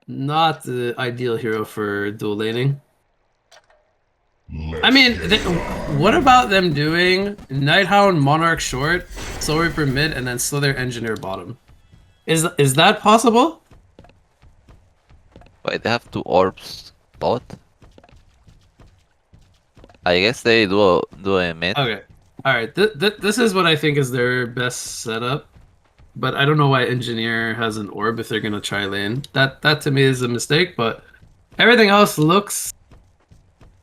Not the ideal hero for dual laning. I mean, what about them doing Nighthound, Monarch short, Soul Reaper mid, and then Slither Engineer bottom? Is that possible? Wait, they have two orbs both? I guess they do a mid. Okay. All right. This is what I think is their best setup. But I don't know why Engineer has an orb if they're gonna try lane. That to me is a mistake. But everything else looks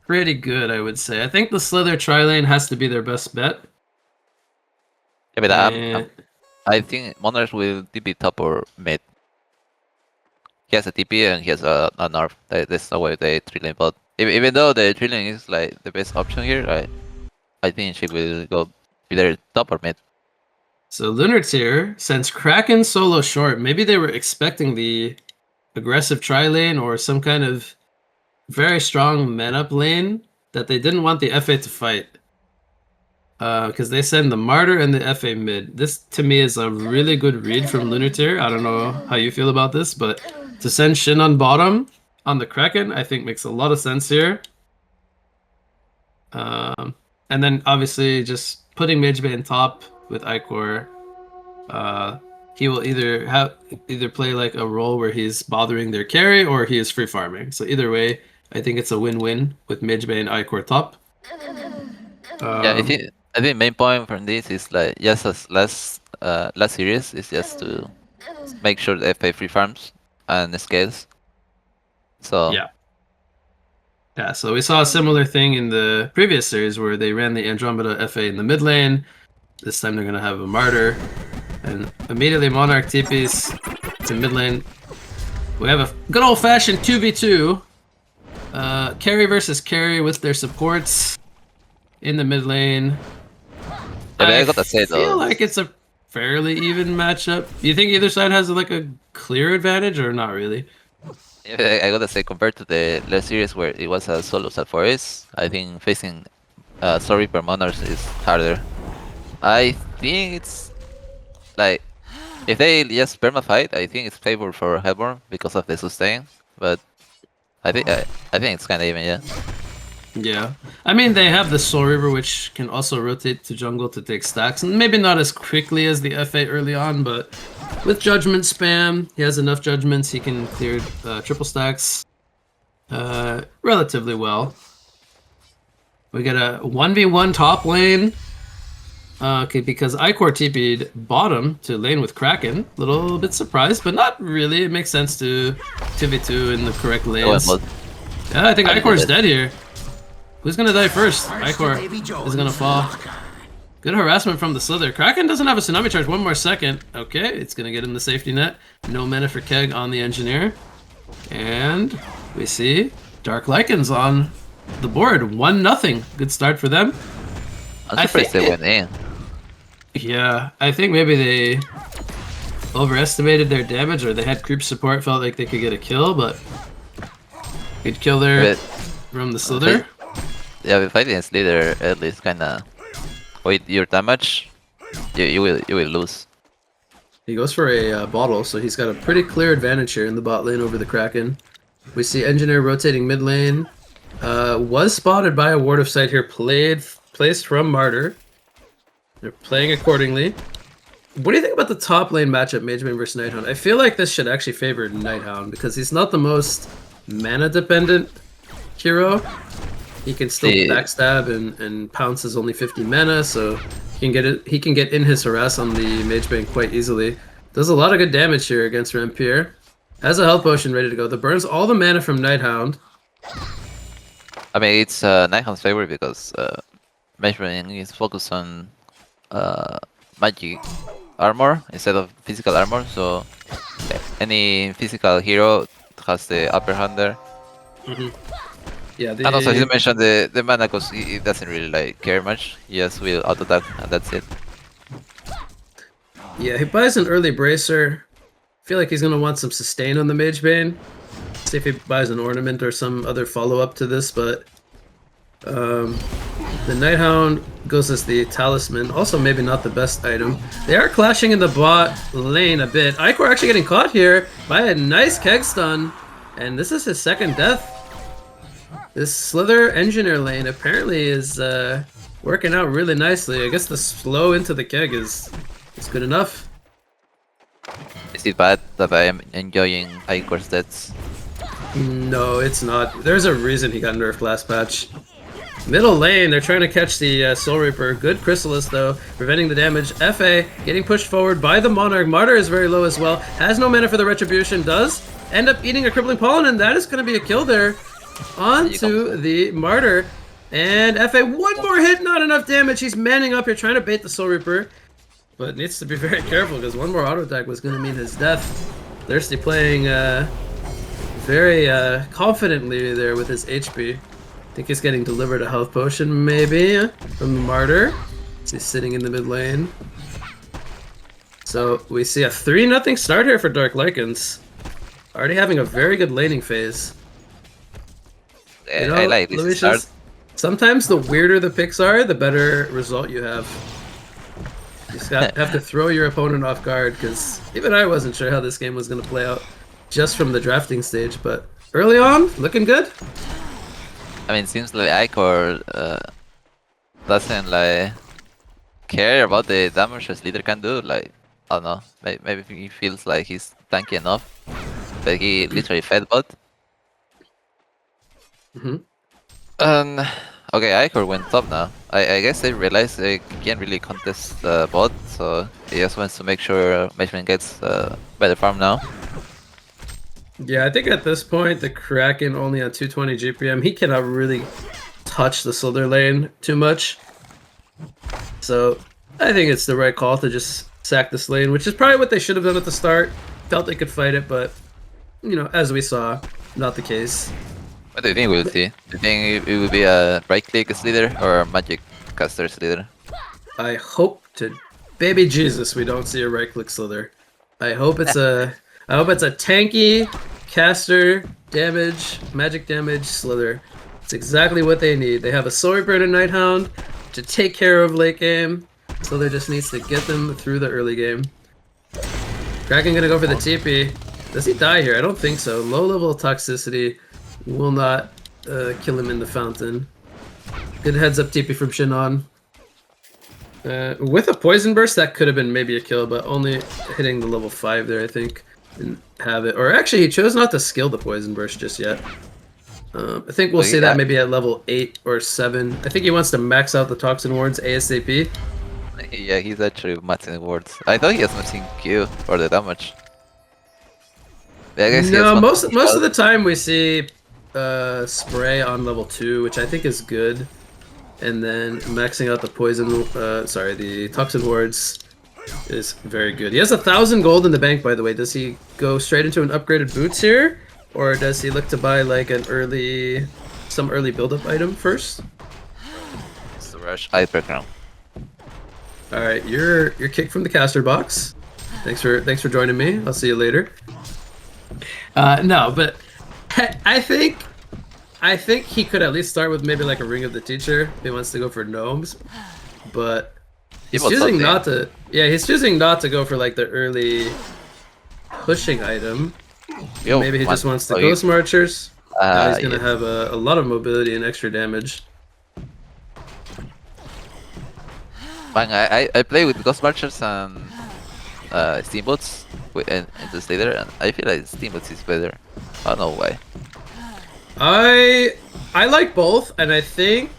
pretty good, I would say. I think the Slither tri lane has to be their best bet. Yeah, but And I think Monarch will TP top or mid. He has a TP and he has a nerf. That's the way they three-lane bot. Even though the three-lane is like the best option here, I think she will go either top or mid. so Lunar's here. Since Kraken solo short, maybe they were expecting the aggressive tri lane or some kind of very strong man up lane that they didn't want the FA to fight. Because they send the Martyr and the FA mid. This to me is a really good read from Lunatir. I don't know how you feel about this, but to send Shin on bottom on the Kraken, I think makes a lot of sense here. And then obviously just putting Magebane top with Icor. He will either play like a role where he's bothering their carry or he is free farming. So either way, I think it's a win-win with Magebane Icor top. Yeah, I think main point from this is like just as last series is just to make sure the FA free farms and scales. So yeah. So we saw a similar thing in the previous series where they ran the Andromeda FA in the mid lane. This time they're gonna have a Martyr, and immediately Monarch TPs to mid lane. We have a good old-fashioned 2v2. Carry versus carry with their supports in the mid lane. I gotta say though, feel like it's a fairly even matchup. Do you think either side has like a clear advantage or not really? I gotta say compared to the last series where it was a solo set forest, I think facing Soul Reaper Monarchs is harder. I think it's like if they just perma fight, I think it's favor for Hellborn because of the sustain. But I think it's kind of even, yeah. Yeah, I mean they have the Soul Reaper, which can also rotate to jungle to take stacks, and maybe not as quickly as the FA early on, but with judgment spam, he has enough judgments he can clear triple stacks relatively well. We get a 1v1 top lane. Okay, because Icor TP'd bottom to lane with Kraken. Little bit surprised, but not really. It makes sense to 2v2 in the correct lanes. Yeah, I think Icor's dead here. Who's gonna die first? Icor is gonna fall. Good harassment from the Slither. Kraken doesn't have a Tsunami Charge. One more second. Okay, it's gonna get him the safety net. No mana for Keg on the Engineer. And we see Dark Lycans on the board. 1-0. Good start for them. I'm surprised they went in. Yeah, I think maybe they overestimated their damage, or they had creep support, felt like they could get a kill, but good kill there from the Slither. Yeah, if fighting a Slither, at least kinda wait your damage, you will lose. He goes for a bottle, so he's got a pretty clear advantage here in the bot lane over the Kraken. We see Engineer rotating mid lane. Was spotted by a Ward of Sight here, placed from Martyr. They're playing accordingly. What do you think about the top lane matchup, Magebane versus Nighthound? I feel like this should actually favor Nighthound because he's not the most mana dependent hero. He can still backstab and pounce is only 50 mana, so he can get in his harass on the Magebane quite easily. Does a lot of good damage here against Rampier. Has a health potion ready to go. That burns all the mana from Nighthound. I mean, it's Nighthound's favorite because Magebane is focused on magic armor instead of physical armor, so any physical hero has the upper hand there. Yeah, and also he mentioned the mana because he doesn't really like care much. He just will auto attack and that's it. Yeah, he buys an early bracer. I feel like he's gonna want some sustain on the Magebane. See if he buys an ornament or some other follow-up to this, but the Nighthound goes as the talisman. Also, maybe not the best item. They are clashing in the bot lane a bit. Icor actually getting caught here by a nice Keg stun And this is his second death. This Slither Engineer lane apparently is working out really nicely. I guess the slow into the keg is good enough. Is it bad that I am enjoying Icor's deaths? No, it's not. There's a reason he got nerfed last patch. Middle lane, they're trying to catch the Soul Reaper. Good Chrysalis, though, preventing the damage. FA getting pushed forward by the Monarch. Martyr is very low as well. Has no mana for the Retribution. Does end up eating a Crippling Pollen, and that is going to be a kill there. Onto the Martyr. And FA, one more hit, not enough damage. He's manning up here, trying to bait the Soul Reaper. But needs to be very careful, because one more auto attack was going to mean his death. Thirsty playing very confidently there with his HP. I think he's getting delivered a health potion, maybe, from the Martyr. He's sitting in the mid lane. So we see a 3-0 start here for Dark Lycans. Already having a very good laning phase. You know, I like this Lucius, start. sometimes the weirder the picks are, the better result you have. You just have to throw your opponent off guard, because even I wasn't sure how this game was going to play out just from the drafting stage, but early on, looking good. I mean, it seems like Icor doesn't like care about the damage his leader can do. Like, I don't know, maybe he feels like he's tanky enough, but he literally fed bot. Okay, Icor went top now. I guess they realized they can't really contest bot, so he just wants to make sure Meshman gets better farm now. Yeah, I think at this point, the Kraken only on 220 GPM, he cannot really touch the Slither lane too much. So I think it's the right call to just sack this lane, which is probably what they should have done at the start. Felt they could fight it, but, you know, as we saw, not the case. What do you think we'll see? Do you think it will be a right-click leader or a magic caster's leader? I hope to baby Jesus we don't see a right-click Slither. I hope it's a tanky caster damage, magic damage Slither. It's exactly what they need. They have a Soul Reaper and a Nighthound to take care of late game. Slither just needs to get them through the early game. Kraken gonna go for the TP. Does he die here? I don't think so. Low level toxicity will not kill him in the fountain. Good heads up TP from Shinon. With a Poison Burst, that could have been maybe a kill, but only hitting the level 5 there, I think. Didn't have it. Or actually, he chose not to skill the Poison Burst just yet. I think we'll see that maybe at level 8 or 7. I think he wants to max out the Toxin Wards ASAP. Yeah, he's actually maxing wards. I thought he was maxing Q for the damage. Yeah, I guess No, most of the time we see spray on level 2, which I think is good. And then maxing out the the Toxin Wards is very good. He has 1,000 gold in the bank, by the way. Does he go straight into an upgraded boots here? Or does he look to buy like some early build-up item first? It's the rush Hyper Crown. Alright, you're kicked from the caster box. Thanks for joining me. I'll see you later. No, but I think he could at least start with maybe like a Ring of the Teacher if he wants to go for gnomes. But he's choosing not to. Yeah, he's choosing not to go for like the early pushing item. Yo, maybe he just wants the Ghost Marchers. Now he's gonna have a lot of mobility and extra damage. Man, I play with Ghost Marchers and Steamboats in this leader, and I feel like Steamboats is better. I don't know why. I like both, and I think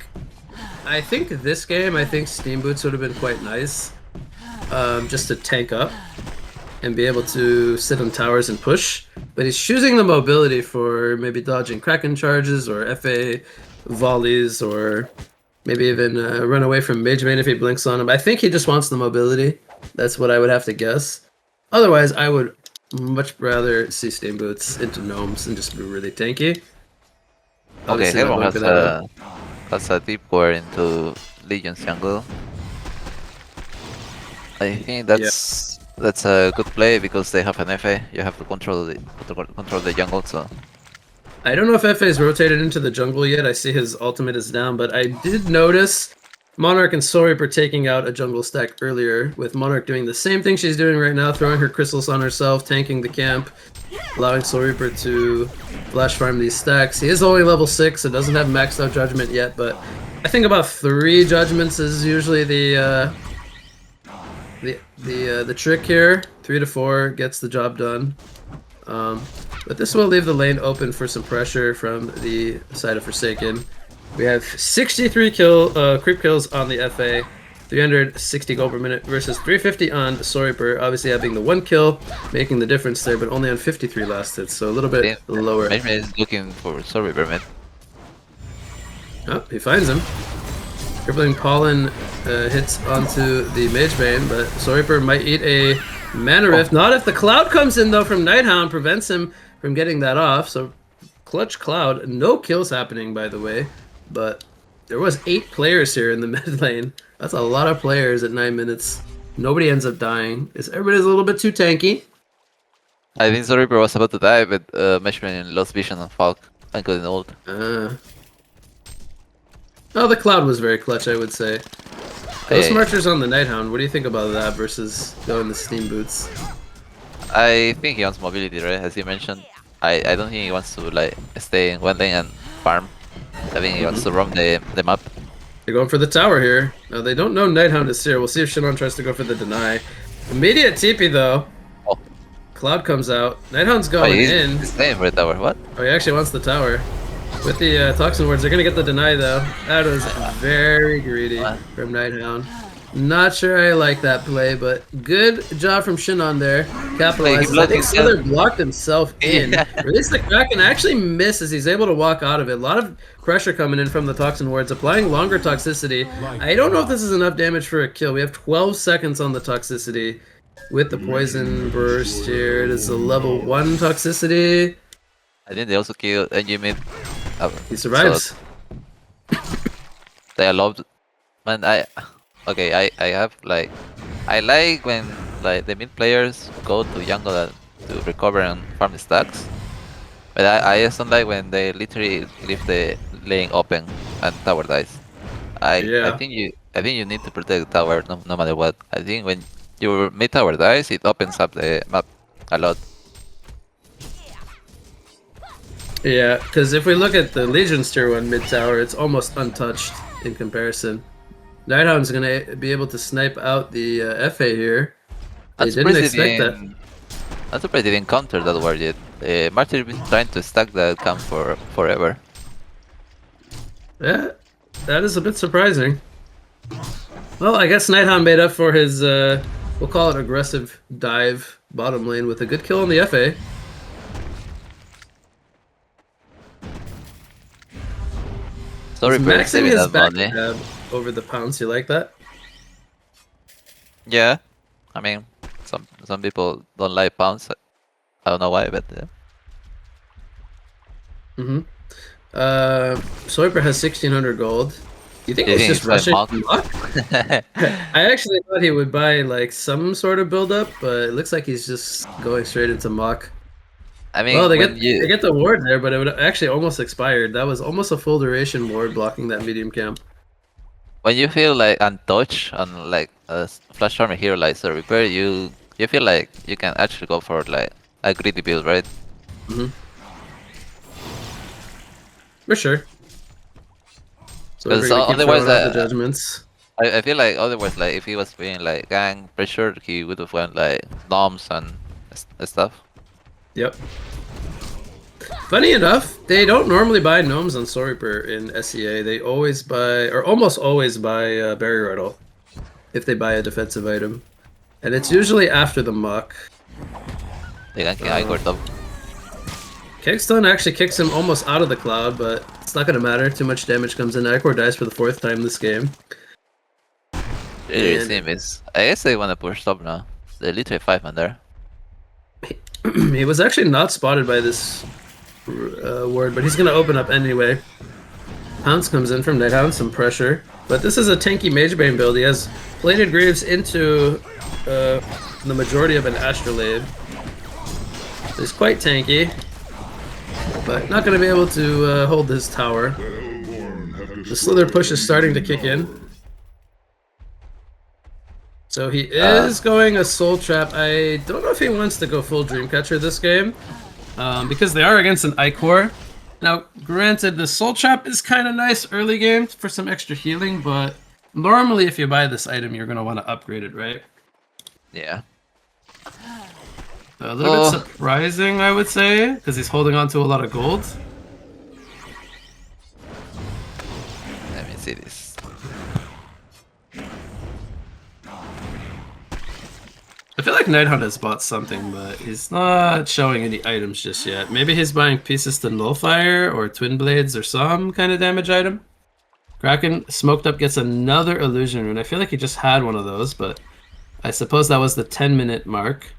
this game, I think Steamboots would have been quite nice, just to tank up and be able to sit on towers and push. But he's choosing the mobility for maybe dodging Kraken charges or FA volleys, or maybe even run away from Mage Main if he blinks on him. I think he just wants the mobility. That's what I would have to guess. Otherwise, I would much rather see Steamboots into gnomes and just be really tanky. Okay, everyone has a deep core into Legion's jungle. I think that's a good play because they have an FA. You have to control the jungle. So I don't know if FA is rotated into the jungle yet. I see his ultimate is down, but I did notice Monarch and Soul Reaper taking out a jungle stack earlier, with Monarch doing the same thing she's doing right now, throwing her crystals on herself, tanking the camp. allowing Soul Reaper to flash farm these stacks. He is only level 6, so doesn't have maxed out Judgment yet, but I think about 3 Judgments is usually the trick here. 3 to 4 gets the job done. But this will leave the lane open for some pressure from the side of Forsaken. We have 63 creep kills on the FA, 360 gold per minute versus 350 on Soul Reaper, obviously having the 1 kill, making the difference there, but only on 53 last hits, so a little bit lower. Maybe is looking for Soul Reaper, man. Oh, he finds him. Crippling Pollen hits onto the Mage Bane, but Soul Reaper might eat a Mana Rift. Not if the Cloud comes in, though, from Nighthound, prevents him from getting that off, so clutch Cloud. No kills happening, by the way, but there was 8 players here in the mid lane. That's a lot of players at 9 minutes. Nobody ends up dying. Everybody's a little bit too tanky. I think Soul Reaper was about to die, but Meshman lost vision on Falk and couldn't ult. Oh, the Cloud was very clutch, I would say. Ghost Marchers on the Nighthound, what do you think about that versus going the Steam Boots? I think he wants mobility, right? As you mentioned. I don't think he wants to like stay in one lane and farm. I think he wants to roam the map. They're going for the tower here. Now they don't know Nighthound is here. We'll see if HoN tries to go for the deny. Immediate TP though. Oh. Cloud comes out. Nighthound's going in. He's staying for the tower. What? Oh, he actually wants the tower. With the Toxin Wards, they're gonna get the deny though. That was very greedy from Nighthound. Not sure I like that play, but good job from HoN there. Capitalized. I think Slither blocked himself in. Release the Kraken actually misses. He's able to walk out of it. A lot of pressure coming in from the Toxin Wards, applying longer toxicity. I don't know if this is enough damage for a kill. We have 12 seconds on the toxicity with the Poison Burst here. It is a level 1 toxicity. I think they also killed NG mid. He survives. So they allowed. Man, I have like, I like when like the mid players go to jungle to recover and farm the stacks, but I just don't like when they literally leave the lane open and tower dies. I think you need to protect the tower no matter what. I think when your mid tower dies, it opens up the map a lot. Yeah, because if we look at the Legion's tier 1 mid tower, it's almost untouched in comparison. Nighthound's gonna be able to snipe out the FA here. They didn't expect that. I'm surprised they didn't counter that ward yet. Martyr been trying to stack that camp for forever. Yeah, that is a bit surprising. Well, I guess Nighthound made up for his, we'll call it aggressive dive bottom lane with a good kill on the FA. Sorry for maxing his back stab over the pounce. You like that? Yeah, I mean, some people don't like pounce. I don't know why, but Soul Reaper has 1600 gold. Do you think he's just rushing luck? I actually thought he would buy like some sort of build up, but it looks like he's just going straight into Mach. I mean, well, they get the ward there, but it would actually almost expired. That was almost a full duration ward blocking that medium camp. When you feel like untouched on like a flash farmer hero like Soul Reaper, you feel like you can actually go for like a greedy build, right? For sure. So otherwise, the judgments. I feel like otherwise, like if he was being like gang pressure, he would have went like noms and stuff. Yep. Funny enough, they don't normally buy gnomes on Soul Reaper in SEA. They always buy, or almost always buy Barrier Idol if they buy a defensive item. And it's usually after the muck. They can kill Igor top. Kickstone actually kicks him almost out of the cloud, but it's not going to matter. Too much damage comes in. Icor dies for the 4th time this game. Really, same is. I guess they want to push top now. They're literally 5 man there. He was actually not spotted by this ward, but he's going to open up anyway. Pounce comes in from Nighthound, some pressure. But this is a tanky Mage Bane build. He has Plated Greaves into the majority of an Astrolabe. He's quite tanky, but not going to be able to hold this tower. The Slither push is starting to kick in. So he is going a Soul Trap. I don't know if he wants to go full Dreamcatcher this game. because they are against an Ichor. Now, granted, the Soul Trap is kind of nice early game for some extra healing, but normally if you buy this item, you're going to want to upgrade it, right? Yeah. A little bit surprising, I would say, because he's holding on to a lot of gold. Let me see this. I feel like Nighthawk has bought something, but he's not showing any items just yet. Maybe he's buying pieces to Nullfire or Twin Blades or some kind of damage item. Kraken smoked up gets another illusion rune. I feel like he just had one of those, but I suppose that was the 10-minute mark.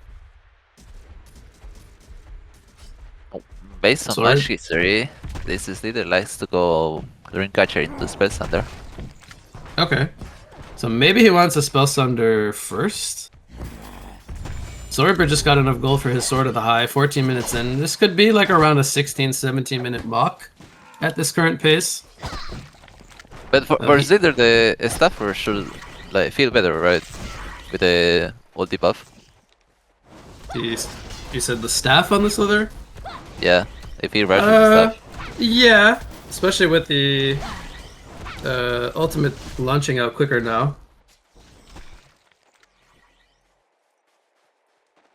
Based on match history, this is leader likes to go Dreamcatcher into Spell Thunder. Okay. So maybe he wants a Spell Sunder first? Swordbeard just got enough gold for his Sword of the High, 14 minutes in. This could be like around a 16-17 minute mock at this current pace. But for Zither, the staffer should like feel better, right? With the ulti buff. You said the staff on the Slither? Yeah, if he rushes the staff. Yeah, especially with the ultimate launching out quicker now.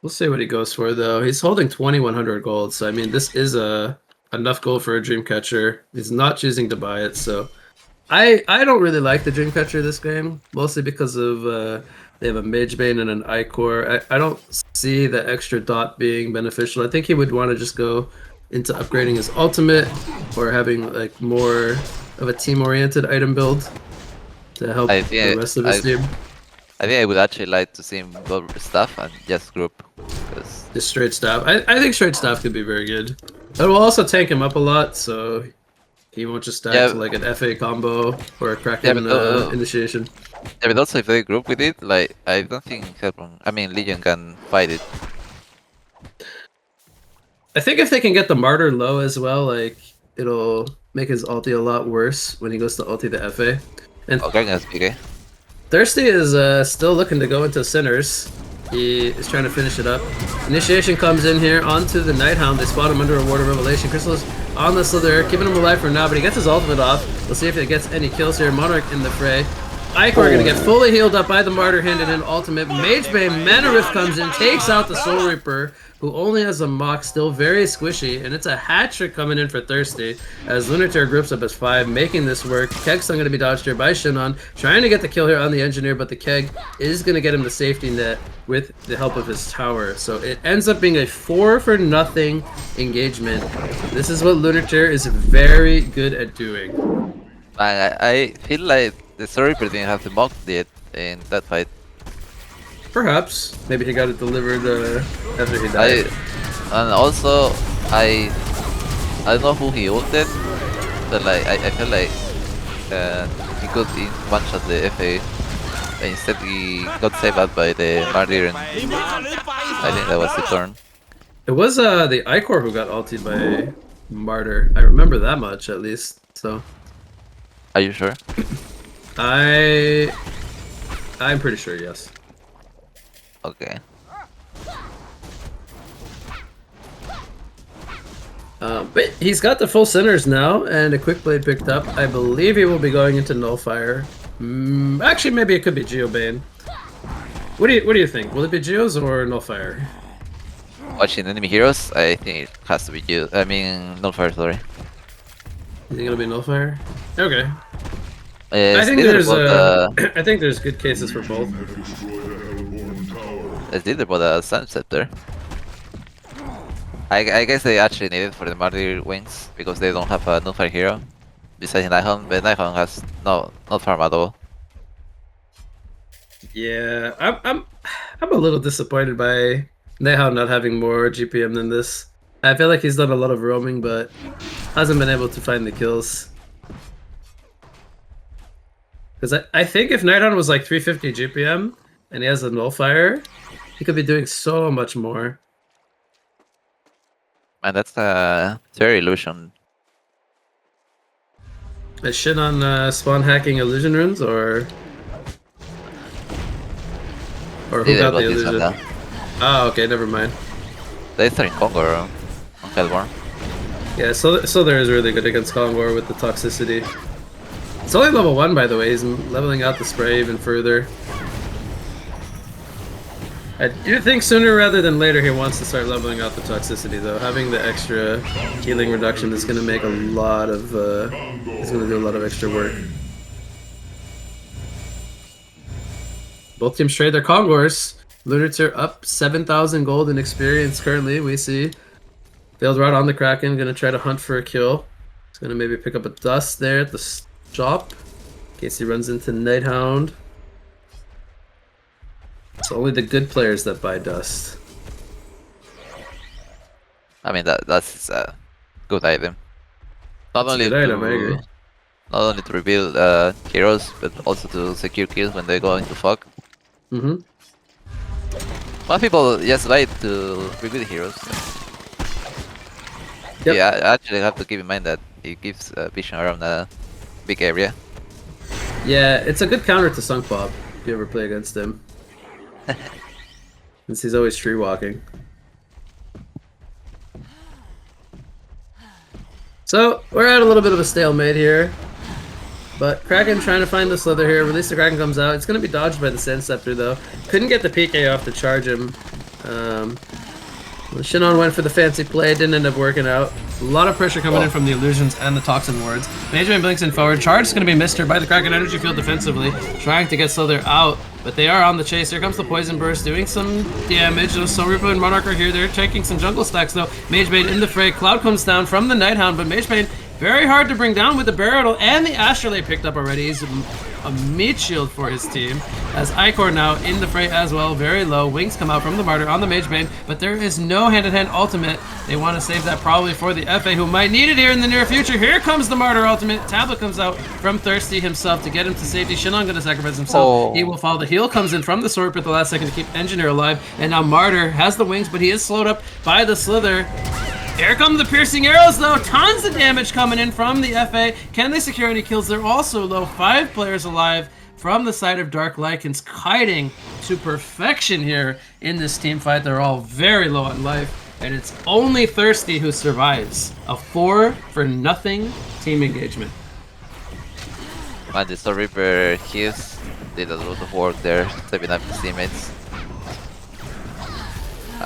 We'll see what he goes for though. He's holding 2100 gold, so I mean this is enough gold for a Dreamcatcher. He's not choosing to buy it, so I don't really like the Dreamcatcher this game, mostly because of they have a Mage Bane and an Ichor. I don't see the extra dot being beneficial. I think he would want to just go into upgrading his ultimate or having like more of a team-oriented item build to help the rest of his team. I think I would actually like to see him go staff and just group. Just straight staff. I think straight staff could be very good. It will also tank him up a lot, so he won't just die to like an FA combo or a Kraken initiation. Yeah, but also if they group with it, like I don't think Legion can fight it. I think if they can get the Martyr low as well, like it'll make his ulti a lot worse when he goes to ulti the FA. And Thirsty is still looking to go into Sinners. He is trying to finish it up. Initiation comes in here onto the Nighthound. They spot him under a Ward of Revelation. Crystal is on the Slither, keeping him alive for now, but he gets his ultimate off. We'll see if it gets any kills here. Monarch in the fray. Ichor gonna get fully healed up by the Martyr hand and an ultimate. Mage Bane Newerth comes in, takes out the Soul Reaper, who only has a mock, still very squishy, and it's a hat trick coming in for Thirsty as Lunateer groups up as 5, making this work. Keg's still gonna be dodged here by Shinon, trying to get the kill here on the Engineer, but the Keg is gonna get him the safety net with the help of his tower. So it ends up being a 4-for-0 engagement. This is what Lunateer is very good at doing. I feel like the Reaper didn't have the mock yet in that fight. Perhaps. Maybe he got it delivered after he died. And also, I don't know who he ulted, but like I feel like he could one-shot the FA, and instead he got saved out by the Martyr, and I think that was the turn. It was the Ichor who got ulted by Martyr. I remember that much at least. So. Are you sure? I'm pretty sure, yes. Okay. But he's got the full Sinners now, and a Quick Blade picked up. I believe he will be going into Nullfire. Actually, maybe it could be Geobane. What do you think? Will it be Geos or Nullfire? Watching enemy heroes, I think it has to be Geo. Nullfire. Sorry. You think it'll be Nullfire? Okay. I think there's good cases for both. It's either about a Sunset there. I guess they actually need it for the Martyr wings because they don't have a Nullfire hero besides Nihon, but Nihon has not farm at all. Yeah, I'm a little disappointed by Nihon not having more GPM than this. I feel like he's done a lot of roaming, but hasn't been able to find the kills. Because I think if Nihon was like 350 GPM and he has a Nullfire, he could be doing so much more. And that's a Terror Illusion. Is shit on spawn hacking illusion runes or who got the illusion? Oh, okay, never mind. They start in Congo. Hellborn. Yeah, so there is really good against Kongor with the toxicity. It's only level 1, by the way. He's leveling out the spray even further. I do think sooner rather than later he wants to start leveling out the toxicity, though. Having the extra healing reduction is going to make a lot of... he's going to do a lot of extra work. Both teams trade their Kongors. Lunatir up 7,000 gold in experience currently, we see. Failed right on the Kraken, going to try to hunt for a kill. He's going to maybe pick up a dust there at the shop in case he runs into Nighthound. It's only the good players that buy dust. I mean that's a good item. Not That's a only good to item, I agree. not only to reveal heroes, but also to secure kills when they go into fog. Mm-hmm. Most people just like to reveal heroes. Yep. Yeah, I actually have to keep in mind that it gives vision around a big area. Yeah, it's a good counter to Sunk Bob if you ever play against him. Since he's always tree walking. So, we're at a little bit of a stalemate here. But Kraken trying to find the Slither here. Release the Kraken comes out. It's going to be dodged by the Sand Scepter, though. Couldn't get the PK off to charge him. Shinon went for the fancy play. Didn't end up working out. A lot of pressure coming in from the Illusions and the Toxin Wards. Benjamin blinks in forward. Charge is going to be missed here by the Kraken Energy Field defensively. Trying to get Slither out. But they are on the chase. Here comes the Poison Burst doing some damage. So Reaper and Monarch are here. They're taking some jungle stacks, though. Magebane in the fray. Cloud comes down from the Nighthound, but Magebane very hard to bring down with the Barrel and the Astrolabe picked up already. He's a meat shield for his team. As Icor now in the fray as well, very low. Wings come out from the Martyr on the Magebane, but there is no hand-in-hand ultimate. They want to save that probably for the FA, who might need it here in the near future. Here comes the Martyr ultimate. Tablet comes out from Thirsty himself to get him to safety. Shinon going to sacrifice himself. He will fall. The heal comes in from the Sword at the last second to keep Engineer alive, and now Martyr has the wings, but he is slowed up by the Slither. Here come the piercing arrows, though. Tons of damage coming in from the FA. Can they secure any kills? They're also low. 5 players alive from the side of Dark Lycans, kiting to perfection here in this team fight. They're all very low on life, and it's only Thirsty who survives. A 4-for-0 team engagement. Man, the Storm Reaper heals did a lot of work there, saving up his teammates.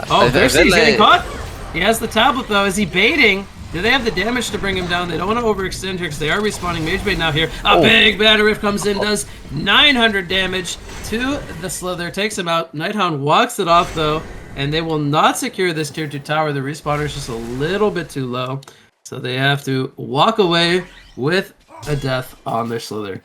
Thirsty's getting caught. He has the tablet, though. Is he baiting? Do they have the damage to bring him down? They don't want to overextend here because they are respawning Magebane now here. A big Banner Rift comes in, does 900 damage to the Slither. Takes him out. Nighthound walks it off, though, and they will not secure this tier 2 tower. The respawner is just a little bit too low, so they have to walk away with a death on their Slither.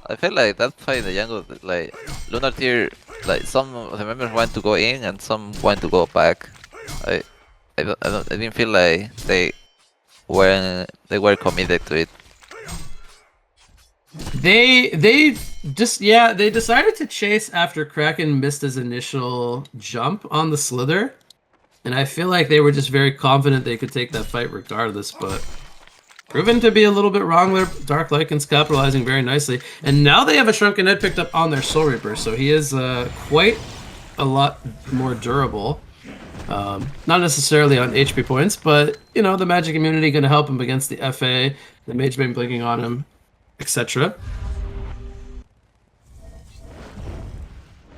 I feel like that fight in the jungle, like Lunar tier, like some of the members want to go in and some want to go back. I didn't feel like they were committed to it. They decided to chase after Kraken missed his initial jump on the Slither, and I feel like they were just very confident they could take that fight regardless, but proven to be a little bit wrong there. Dark Lycans capitalizing very nicely, and now they have a Shrunken Head picked up on their Soul Reaper, so he is quite a lot more durable. Not necessarily on HP points, but, you know, the magic immunity going to help him against the FA, the Magebane blinking on him, etc.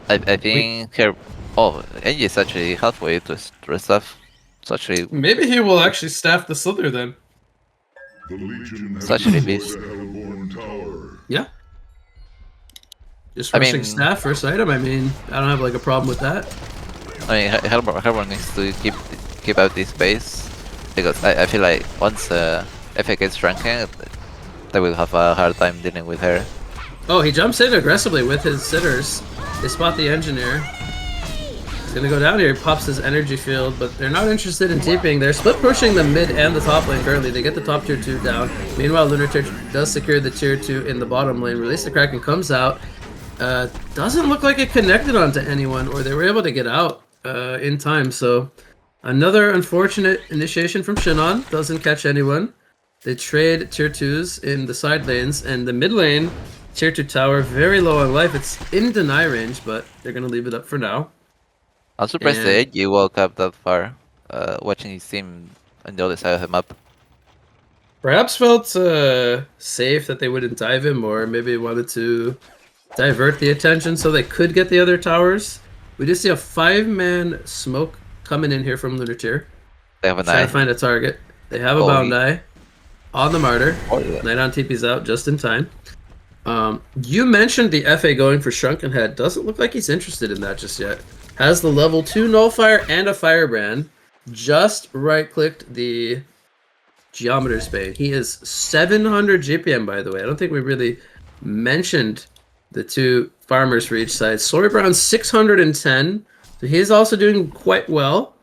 I think her... Oh, Angie is actually halfway to stuff. It's actually... Maybe he will actually staff the Slither then. It's actually beast. Yeah. Just rushing staff first item, I mean, I don't have like a problem with that. I mean, Hellborn needs to keep out this space, because I feel like once FA gets shrunken, they will have a hard time dealing with her. Oh, he jumps in aggressively with his sitters. They spot the Engineer. He's gonna go down here, pops his energy field, but they're not interested in TPing. They're split pushing the mid and the top lane currently. They get the top tier 2 down. Meanwhile, Lunatir does secure the tier 2 in the bottom lane. Release the Kraken comes out. Doesn't look like it connected onto anyone, or they were able to get out in time. So another unfortunate initiation from Shinon. Doesn't catch anyone. They trade tier 2s in the side lanes, and the mid lane, tier 2 tower, very low on life. It's in deny range, but they're going to leave it up for now. I'm surprised the AG woke up that far. watching his team on the other side of the map. Perhaps felt safe that they wouldn't dive him, or maybe wanted to divert the attention so they could get the other towers. We do see a 5-man smoke coming in here from Lunar Tier. They have a Trying to knife. find a target. They have a Oh, bound eye on the Martyr. Oh, yeah. Knight on TP's out just in time. You mentioned the FA going for Shrunken Head. Doesn't look like he's interested in that just yet. Has the level 2 Nullfire and a Firebrand. Just right-clicked the Geometer's Bane. He is 700 GPM, by the way. I don't think we really mentioned the two farmers for each side. Sorry Brown 610. So he's also doing quite well,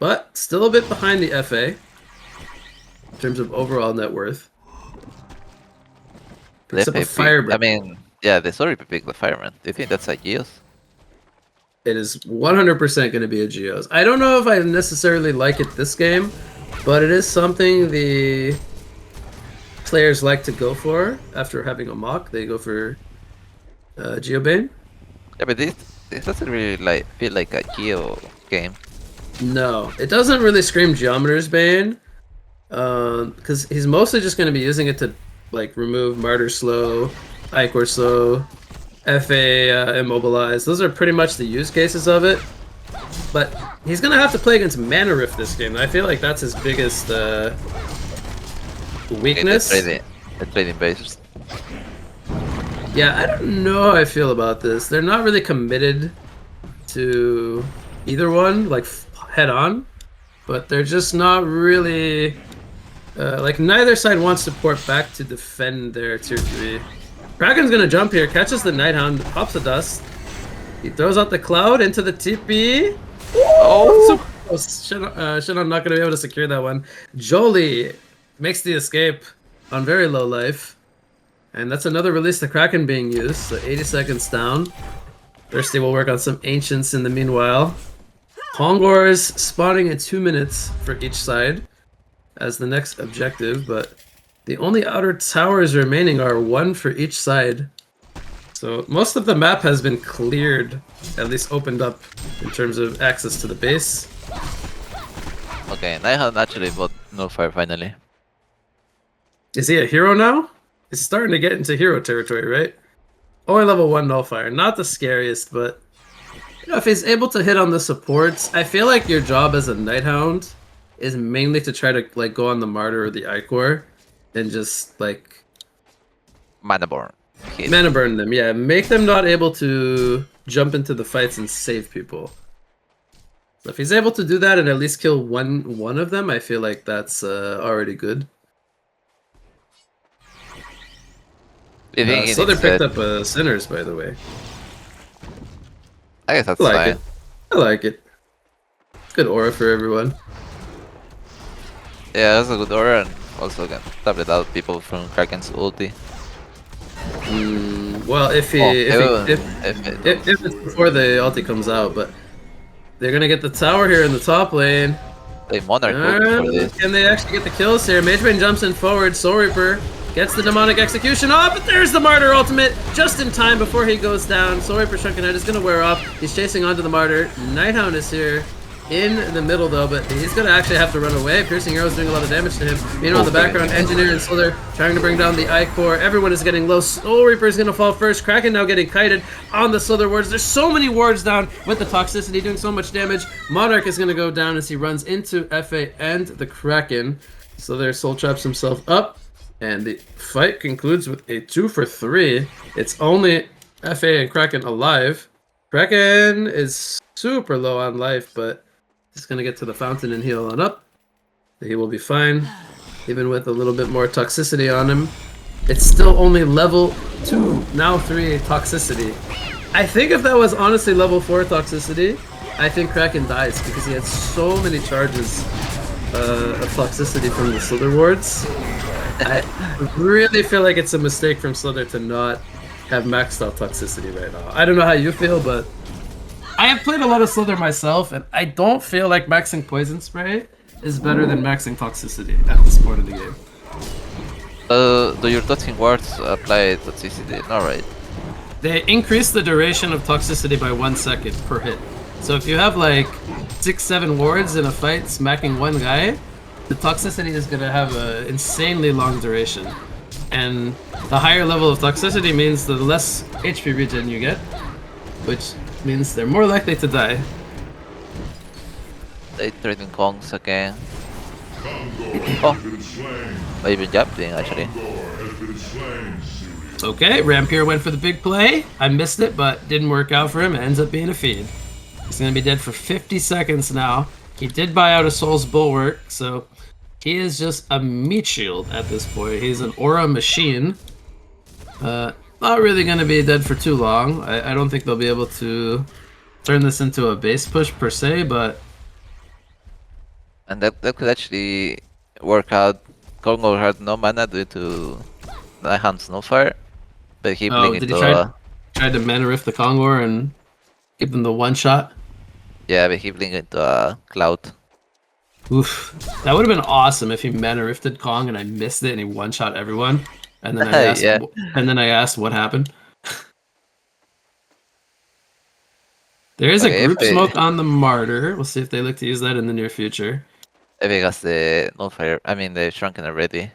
but still a bit behind the FA in terms of overall net worth. Picks up a Firebrand. I mean, yeah, they sorry pick the Fireman. Do you think that's a Geos? It is 100% going to be a Geos. I don't know if I necessarily like it this game, but it is something the players like to go for after having a mock. They go for Geobane. Yeah, but this doesn't really feel like a Geo game. No, it doesn't really scream Geometer's Bane, because he's mostly just going to be using it to like remove Martyr slow, Icor slow, FA immobilize. Those are pretty much the use cases of it. But he's going to have to play against Mana Rift this game. I feel like that's his biggest weakness. The trading bases. Yeah, I don't know how I feel about this. They're not really committed to either one, like head on, but they're just not really like neither side wants to port back to defend their tier 3. Kraken's gonna jump here, catches the Nighthound, pops the dust. He throws out the cloud into the TP. Oh, so close. Shinon not gonna be able to secure that one. Jolie makes the escape on very low life. And that's another release the Kraken being used, so 80 seconds down. Thirsty will work on some Ancients in the meanwhile. Hongors spawning in 2 minutes for each side as the next objective, but the only outer towers remaining are 1 for each side. So most of the map has been cleared, at least opened up in terms of access to the base. Okay, Nighthawk actually bought Nullfire finally. Is he a hero now? He's starting to get into hero territory, right? Only level 1 Nullfire. Not the scariest, but you know, if he's able to hit on the supports, I feel like your job as a Nighthound is mainly to try to like go on the Martyr or the Icor and just like Mana burn. mana burn them. Yeah, make them not able to jump into the fights and save people. So if he's able to do that and at least kill one of them, I feel like that's already good. So they picked up Sinners, by the way. I guess that's I like fine. it. I like it. It's good aura for everyone. Yeah, that's a good aura, and also can tablet out people from Kraken's ulti. Well, if it's before the ulti comes out, but they're gonna get the tower here in the top lane. They Monarch for this. Can they actually get the kills here? Magebane jumps in forward. Soul Reaper gets the demonic execution off, but there's the Martyr ultimate just in time before he goes down. Soul Reaper Shrunken Head is gonna wear off. He's chasing onto the Martyr. Nighthound is here in the middle though, but he's gonna actually have to run away. Piercing Arrow's doing a lot of damage to him. Meanwhile, in the background, Engineer and Slither trying to bring down the Icor. Everyone is getting low. Soul Reaper is gonna fall first. Kraken now getting kited on the Slither wards. There's so many wards down with the toxicity doing so much damage. Monarch is gonna go down as he runs into FA and the Kraken. Slither soul traps himself up, and the fight concludes with a 2 for 3. It's only FA and Kraken alive. Kraken is super low on life, but he's gonna get to the fountain and heal on up. He will be fine, even with a little bit more toxicity on him. It's still only level 2, now 3 toxicity. I think if that was honestly level 4 toxicity, I think Kraken dies because he had so many charges of toxicity from the Slither wards. I really feel like it's a mistake from Slither to not have maxed out toxicity right now. I don't know how you feel, but I have played a lot of Slither myself, and I don't feel like maxing Poison Spray is better than maxing toxicity at this point of the game. Do your touching wards apply toxicity? Alright. They increase the duration of toxicity by 1 second per hit. So if you have like 6-7 wards in a fight smacking one guy, the toxicity is gonna have an insanely long duration. And the higher level of toxicity means the less HP regen you get, which means they're more likely to die. They trading Kongs again. Oh, even jumping actually. Okay, Rampier went for the big play. I missed it, but didn't work out for him. It ends up being a feed. He's gonna be dead for 50 seconds now. He did buy out a Soul's Bulwark, so he is just a meat shield at this point. He's an aura machine. Not really gonna be dead for too long. I don't think they'll be able to turn this into a base push per se, but... And that could actually work out. Kongo had no mana due to Nihon Snowfire, but he blinked did he into try to mana rift the Kongor and give them the one shot? yeah, but he blinked into a cloud. Oof, that would have been awesome if he mana rifted Kong and I missed it and he one shot everyone, and then I asked, Yeah. and then I asked what happened. There is Okay, a group if they- smoke on the Martyr. We'll see if they look to use that in the near future. Epic has the Nullfire, I mean the Shrunken already.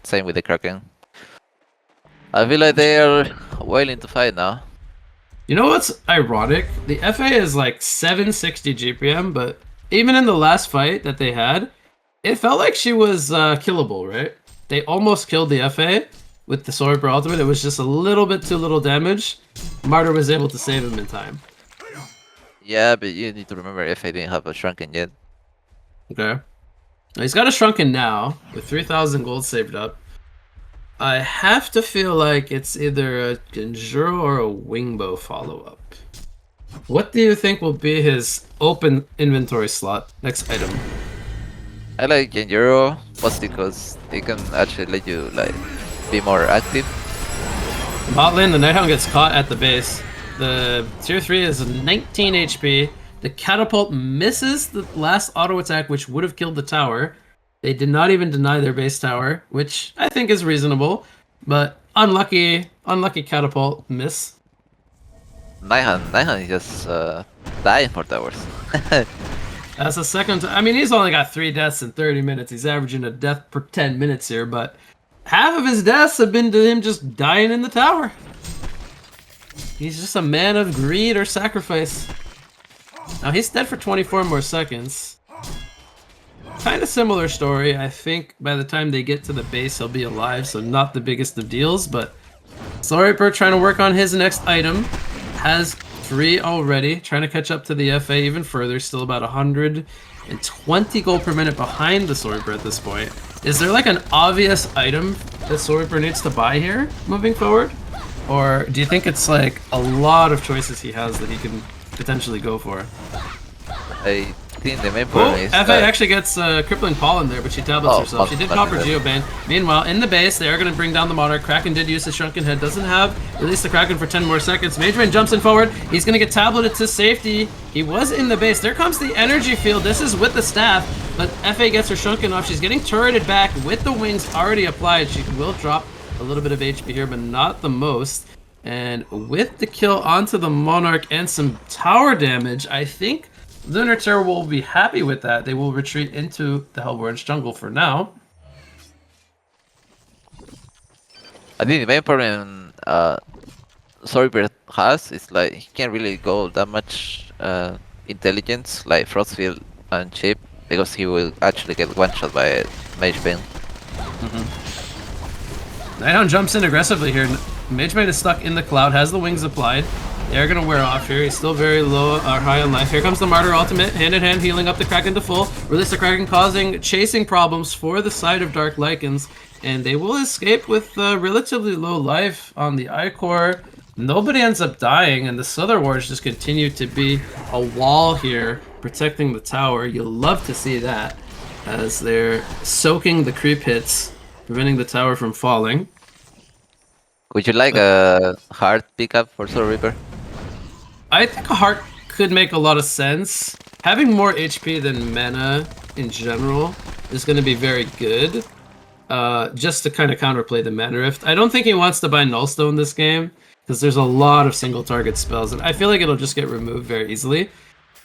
Same with the Kraken. I feel like they are willing to fight now. You know what's ironic? The FA is like 760 GPM, but even in the last fight that they had, it felt like she was killable, right? They almost killed the FA with the Sword Reaper ultimate. It was just a little bit too little damage. Martyr was able to save him in time. Yeah, but you need to remember if I didn't have a Shrunken yet. Okay. Now he's got a Shrunken now, with 3,000 gold saved up. I have to feel like it's either a Genjuro or a Wingbow follow-up. What do you think will be his open inventory slot next item? I like Genjuro mostly because it can actually let you like be more active. Bot lane, the Nighthound gets caught at the base. The tier 3 is 19 HP. The catapult misses the last auto attack, which would have killed the tower. They did not even deny their base tower, which I think is reasonable, but unlucky catapult miss. Nihon is just dying for towers. That's the second. I mean, he's only got 3 deaths in 30 minutes. He's averaging a death per 10 minutes here, but half of his deaths have been to him just dying in the tower. He's just a man of greed or sacrifice. Now he's dead for 24 more seconds. Kind of similar story. I think by the time they get to the base, he'll be alive, so not the biggest of deals, but Soul Reaper trying to work on his next item. Has 3 already, trying to catch up to the FA even further, still about 120 gold per minute behind the Soul Reaper at this point. Is there like an obvious item that Soul Reaper needs to buy here moving forward? Or do you think it's like a lot of choices he has that he can potentially go for? I think the main problem is FA actually gets Crippling Pollen there, but she tablets herself. She did pop her Geobane. Meanwhile, in the base, they are going to bring down the Monarch. Kraken did use the Shrunken Head. Doesn't have release the Kraken for 10 more seconds. Mageman jumps in forward. He's going to get tableted to safety. He was in the base. There comes the energy field. This is with the staff, but FA gets her Shrunken off. She's getting turreted back with the wings already applied. She will drop a little bit of HP here, but not the most. And with the kill onto the Monarch and some tower damage, I think Lunar Terror will be happy with that. They will retreat into the Hellborn's jungle for now. I think the main problem Soul Reaper has is like he can't really go that much intelligence like Frostfield and Chip because he will actually get one shot by Mage Bane. Nighthound jumps in aggressively here. Mageman is stuck in the cloud, has the wings applied. They're gonna wear off here. He's still very low or high on life. Here comes the Martyr ultimate, hand in hand, healing up the Kraken to full. Release the Kraken, causing chasing problems for the side of Dark Lycans, and they will escape with relatively low life on the Icor. Nobody ends up dying, and the Slither Wards just continue to be a wall here, protecting the tower. You'll love to see that, as they're soaking the creep hits, preventing the tower from falling. Would you like a hard pickup for Soul Reaper? I think a heart could make a lot of sense. Having more HP than mana in general is going to be very good. Just to kind of counterplay the mana rift. I don't think he wants to buy Nullstone this game, because there's a lot of single target spells, and I feel like it'll just get removed very easily.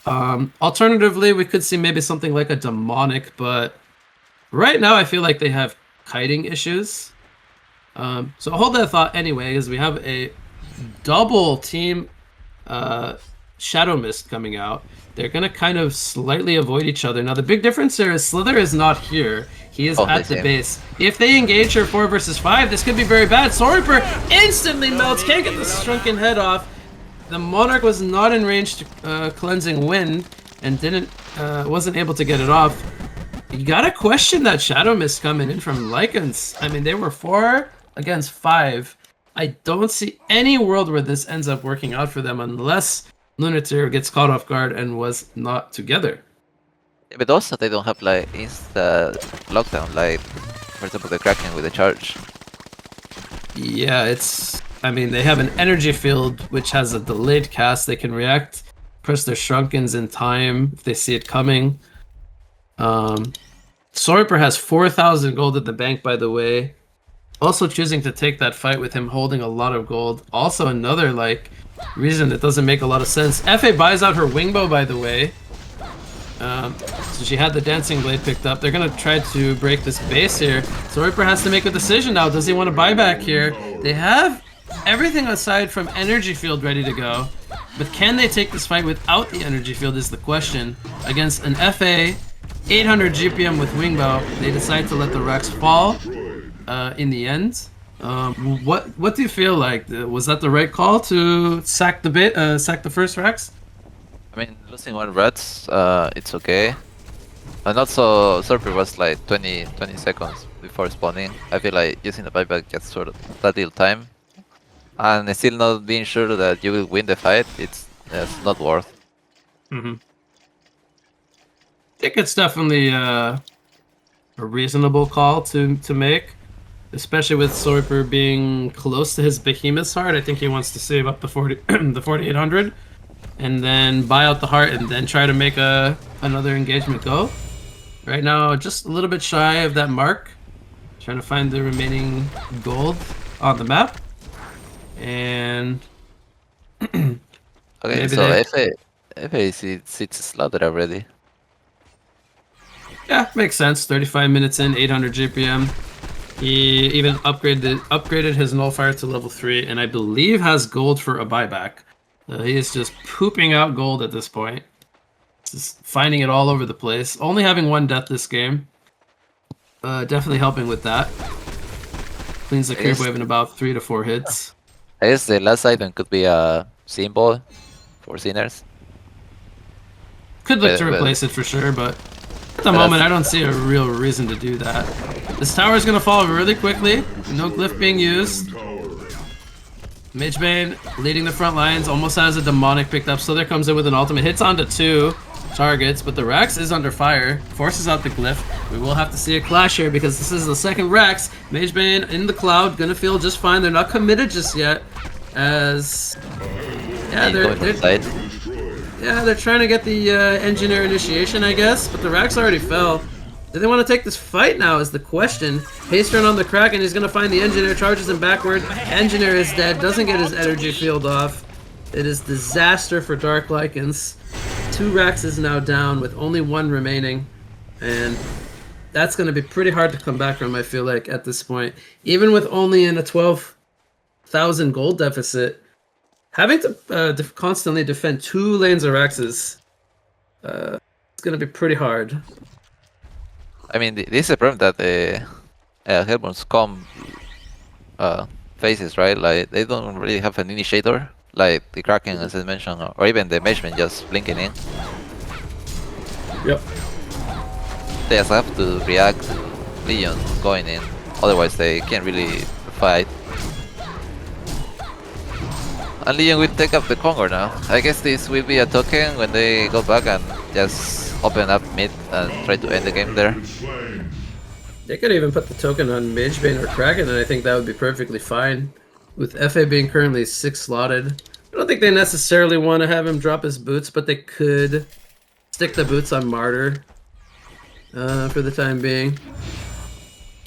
Alternatively, we could see maybe something like a demonic, but right now I feel like they have kiting issues. So hold that thought anyway, as we have a double team Shadow Mist coming out. They're gonna kind of slightly avoid each other. Now the big difference here is Slither is not here. He is at the base. If they engage her 4 versus 5, this could be very bad. Swordreaper instantly melts, can't get the shrunken head off. The Monarch was not in range to Cleansing Wind and wasn't able to get it off. You gotta question that Shadow Mist coming in from Lycans. I mean, they were 4 against 5. I don't see any world where this ends up working out for them unless Lunatir gets caught off guard and was not together. Yeah, but also they don't have like insta lockdown, like for example the Kraken with the charge. Yeah, I mean, they have an energy field which has a delayed cast. They can react, press their Shrunkens in time if they see it coming. Sorper has 4,000 gold at the bank, by the way. Also choosing to take that fight with him holding a lot of gold. Also another, like, reason that doesn't make a lot of sense. FA buys out her Wingbow, by the way. So she had the Dancing Blade picked up. They're going to try to break this base here. Sorper has to make a decision now. Does he want to buy back here? They have everything aside from Energy Field ready to go. But can they take this fight without the Energy Field is the question. Against an FA, 800 GPM with Wingbow, they decide to let the Rex fall. In the end, what do you feel like? Was that the right call to sack the first Rex? I mean, losing 1 Rats, it's okay. And also, Surfer was like 20 seconds before spawning. I feel like using the buyback gets sort of that little time. And still not being sure that you will win the fight, it's not worth. I think it's definitely a reasonable call to make. Especially with Sorper being close to his Behemoth's heart. I think he wants to save up the 4800 and then buy out the heart and then try to make another engagement go. Right now, just a little bit shy of that mark. Trying to find the remaining gold on the map. And okay, so FA sits slotted already. Yeah, makes sense. 35 minutes in, 800 GPM. He even upgraded his Nullifier to level 3, and I believe has gold for a buyback. He is just pooping out gold at this point. Just finding it all over the place. Only having 1 death this game. Definitely helping with that. Cleans the creep wave in about 3 to 4 hits. I guess the last item could be a symbol for Sinners. Could look to replace it for sure, but at the moment I don't see a real reason to do that. This tower is going to fall really quickly. No glyph being used. Magebane leading the front lines. Almost has a demonic picked up. So there comes in with an ultimate. Hits onto 2 targets, but the Rex is under fire. Forces out the glyph. We will have to see a clash here because this is the second Rex. Magebane in the cloud. Going to feel just fine. They're not committed just yet. As... Yeah, they're trying to get the engineer initiation, I guess, but the Rex already fell. Do they want to take this fight now is the question. Haste run on the Kraken, he's going to find the engineer, charges him backward. Engineer is dead, doesn't get his energy field off. It is disaster for Dark Lycans. 2 Rexes now down with only 1 remaining. And that's going to be pretty hard to come back from, I feel like, at this point. Even with only in a 12,000 gold deficit, having to constantly defend 2 lanes of Rexes, it's going to be pretty hard. I mean, this is a problem that the Hellborn's com faces, right? Like, they don't really have an initiator, like the Kraken, as I mentioned, or even the Mageman just blinking in. Yep. They just have to react to Legion going in, otherwise they can't really fight. And Legion will take up the Conquer now. I guess this will be a token when they go back and just open up mid and try to end the game there. They could even put the token on Magebane or Kraken, and I think that would be perfectly fine. With FA being currently 6 slotted, I don't think they necessarily want to have him drop his boots, but they could stick the boots on Martyr for the time being.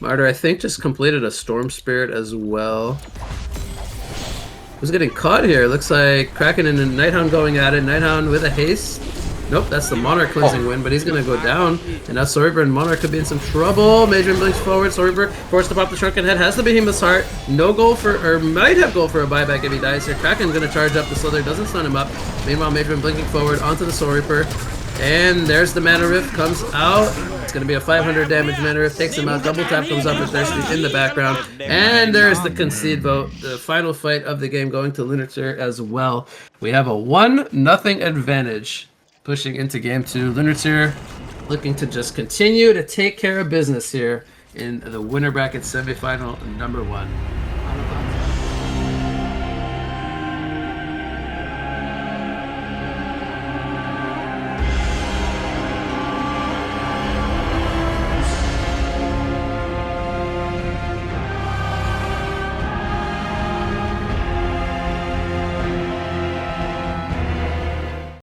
Martyr, I think, just completed a Storm Spirit as well. Who's getting caught here? Looks like Kraken and Nighthound going at it. Nighthound with a haste. Nope, that's the Monarch cleansing win, but he's gonna go down. And now Storybrand and Monarch could be in some trouble. Major blinks forward. Storybrand forced to pop the Shrunken Head. Has the Behemoth's Heart. No goal for, or might have goal for a buyback if he dies here. Kraken's gonna charge up. The Slither doesn't stun him up. Meanwhile, Major blinking forward onto the Soul Reaper. And there's the Mana Rift, comes out. It's going to be a 500 damage Mana Rift, takes him out. Double tap comes up with Thirsty in the background. And there's the concede vote, the final fight of the game going to Lunatir as well. We have a 1-0 advantage pushing into game 2. Lunatir looking to just continue to take care of business here in the winner bracket semifinal number 1.